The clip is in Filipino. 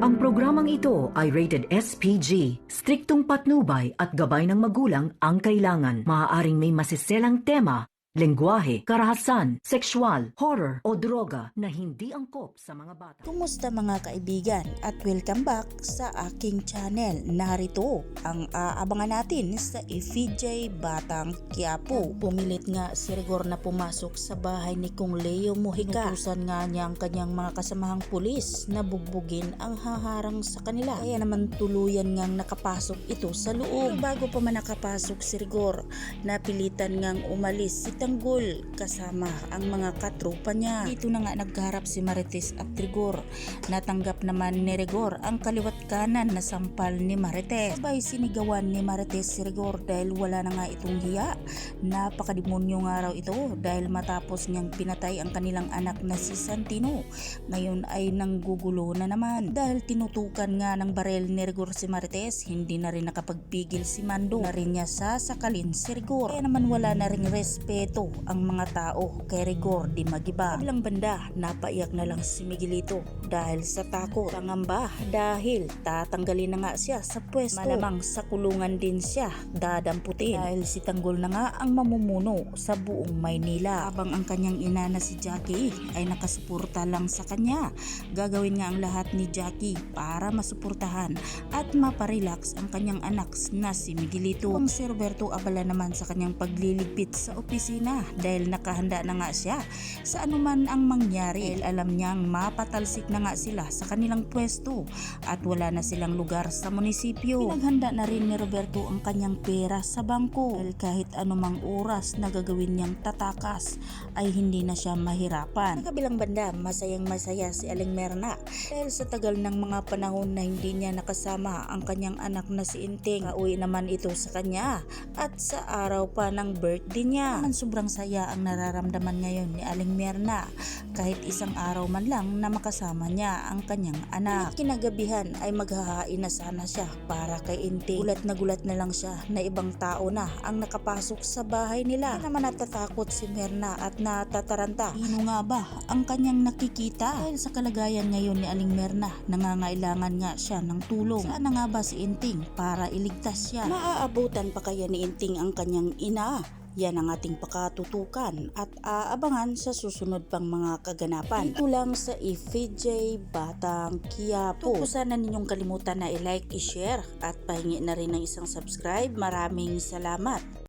Ang programang ito ay rated SPG. Striktong patnubay at gabay ng magulang ang kailangan. Maaaring may masiselang tema, lengguwahe, karahasan, sexual, horror o droga na hindi angkop sa mga bata. Kumusta mga kaibigan at welcome back sa aking channel. Narito ang aabangan natin sa FJ Batang Quiapo. Pumilit nga si Rigor na pumasok sa bahay ni Kung Leo Mojica. Inutusan nga niya ang kanyang mga kasamahang pulis na bugbugin ang haharang sa kanila. Kaya naman tuluyan ngang nakapasok ito sa loob. Bago pa man nakapasok si Rigor, napilitan ngang umalis si Tanggol kasama ang mga katropa niya. Dito na nga nagharap si Marites at Rigor. Natanggap naman ni Rigor ang kaliwat kanan na sampal ni Marites. Sabay sinigawan ni Marites si Rigor dahil wala na nga itong hiya. Napakademonyo nga raw ito dahil matapos niyang pinatay ang kanilang anak na si Santino. Ngayon ay nanggugulo na naman dahil tinutukan nga ng barel ni Rigor si Marites. Hindi na rin nakapagpigil si Mando na rin niya sasakalin si Rigor. Kaya naman wala na ring respeto ang mga tao kay Rigor di Magiba. Kabilang banda, napaiyak na lang si Miguelito dahil sa takot, pangamba dahil tatanggalin na nga siya sa pwesto. Malamang sa kulungan din siya dadamputin dahil si Tanggol na nga ang mamumuno sa buong Maynila. Habang ang kanyang ina na si Jackie ay nakasuporta lang sa kanya. Gagawin nga ang lahat ni Jackie para masuportahan at maparelax ang kanyang anak na si Miguelito. Ang si Roberto abala naman sa kanyang pagliligpit sa opisina dahil nakahanda na nga siya sa anuman ang mangyari dahil alam niyang mapatalsik na nga sila sa kanilang pwesto at wala na silang lugar sa munisipyo. Pinaghanda na rin ni Roberto ang kanyang pera sa bangko dahil kahit anumang oras na gagawin niyang tatakas ay hindi na siya mahirapan. Sa kabilang banda, masayang masaya si Aling Merna dahil sa tagal ng mga panahon na hindi niya nakasama ang kanyang anak na si Inting. Kauwi naman ito sa kanya at sa araw pa ng birthday niya. Sobrang saya ang nararamdaman ngayon ni Aling Merna kahit isang araw man lang na makasama niya ang kanyang anak. Kinagabihan ay maghahain na sana siya para kay Inting. Gulat na lang siya na ibang tao na ang nakapasok sa bahay nila. Hindi naman natatakot si Merna at natataranta. Sino nga ba ang kanyang nakikita? Dahil sa kalagayan ngayon ni Aling Merna, nangangailangan nga siya ng tulong. Saan na nga ba si Inting para iligtas siya? Maaabutan pa kaya ni Inting ang kanyang ina? Yan ang ating pakatutukan at aabangan sa susunod pang mga kaganapan. Dito lang sa FJ Batang Quiapo. Huwag sana ninyong kalimutan na i-like, i-share at pahingi na rin ng isang subscribe. Maraming salamat.